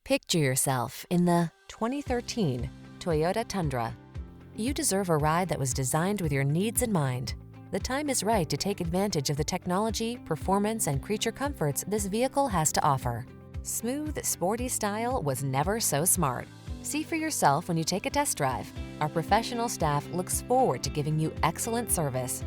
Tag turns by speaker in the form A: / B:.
A: Picture yourself in the 2013 Toyota Tundra. You deserve a ride that was designed with your needs in mind. The time is right to take advantage of the technology, performance, and creature comforts this vehicle has to offer. Smooth, sporty style was never so smart. See for yourself when you take a test drive. Our professional staff looks forward to giving you excellent service.